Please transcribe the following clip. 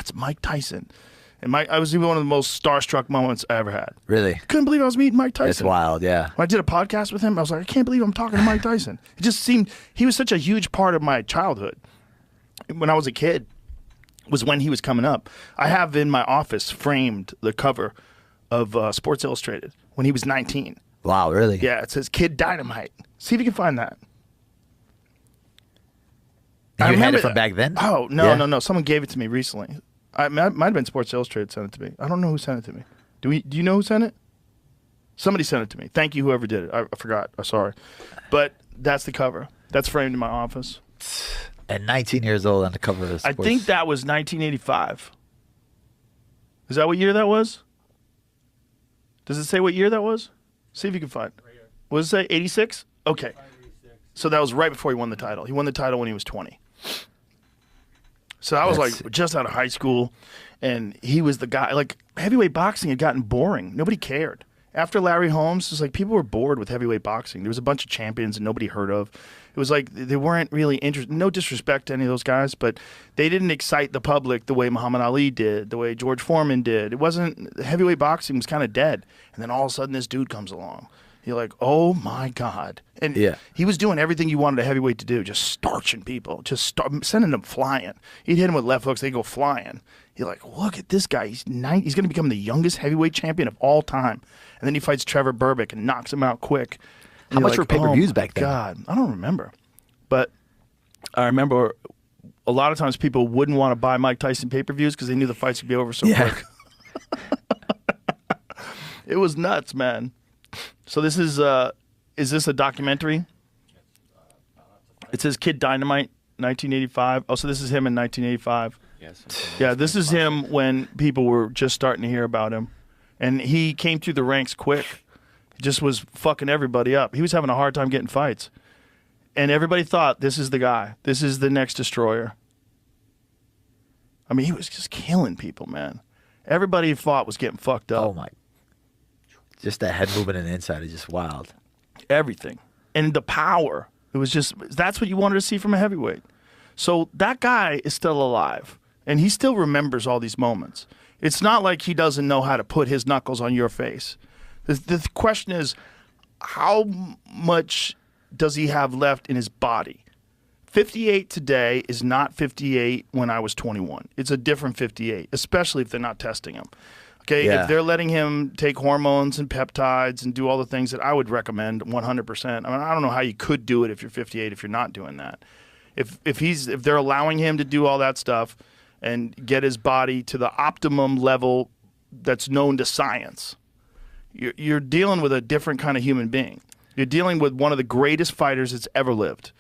that's Mike Tyson. And I was one of the most starstruck moments I ever had. Really? Couldn't believe I was meeting Mike Tyson. It's wild, yeah. When I did a podcast with him, I was like, I can't believe I'm talking to Mike Tyson. It just seemed, he was such a huge part of my childhood. When I was a kid, was when he was coming up. I have in my office framed the cover of Sports Illustrated when he was 19. Wow, really? Yeah, it says Kid Dynamite. See if you can find that. You had it from back then? Oh, no. Someone gave it to me recently. Might have been Sports Illustrated sent it to me. I don't know who sent it to me. Do you know who sent it? Somebody sent it to me. Thank you, whoever did it. I forgot. I'm sorry. But that's the cover. That's framed in my office. At 19 years old on the cover of the Sports. I think that was 1985. Is that what year that was? Does it say what year that was? See if you can find. Right here. What does it say? 86? Okay. So that was right before he won the title. He won the title when he was 20. So I was like just out of high school, and he was the guy. Like, heavyweight boxing had gotten boring. Nobody cared. After Larry Holmes, it was like people were bored with heavyweight boxing. There was a bunch of champions that nobody heard of. It was like they weren't really interested. No disrespect to any of those guys, but they didn't excite the public the way Muhammad Ali did, the way George Foreman did. It wasn't, heavyweight boxing was kind of dead. And then all of a sudden this dude comes along. You're like, oh my God. And he was doing everything you wanted a heavyweight to do, just starching people, sending them flying. He'd hit them with left hooks, they'd go flying. You're like, look at this guy. He's going to become the youngest heavyweight champion of all time. And then he fights Trevor Berbick and knocks him out quick. How much were pay-per-views back then? God, I don't remember. But I remember a lot of times people wouldn't want to buy Mike Tyson pay-per-views because they knew the fights would be over so quick. It was nuts, man. So this is this a documentary? It says Kid Dynamite, 1985. Oh, so this is him in 1985. Yes. Yeah, this is him when people were just starting to hear about him. And he came through the ranks quick. He just was fucking everybody up. He was having a hard time getting fights. And everybody thought, this is the guy. This is the next destroyer. I mean, he was just killing people, man. Everybody he fought was getting fucked up. Oh, my. Just that head movement in the inside is just wild. Everything. And the power. It was just, that's what you wanted to see from a heavyweight. So that guy is still alive. And he still remembers all these moments. It's not like he doesn't know how to put his knuckles on your face. The question is, how much does he have left in his body? 58 today is not 58 when I was 21. It's a different 58, especially if they're not testing him. Okay, if they're letting him take hormones and peptides and do all the things that I would recommend 100%. I mean, I don't know how you could do it if you're 58 if you're not doing that. If they're allowing him to do all that stuff and get his body to the optimum level that's known to science, you're dealing with a different kind of human being. You're dealing with one of the greatest fighters that's ever lived.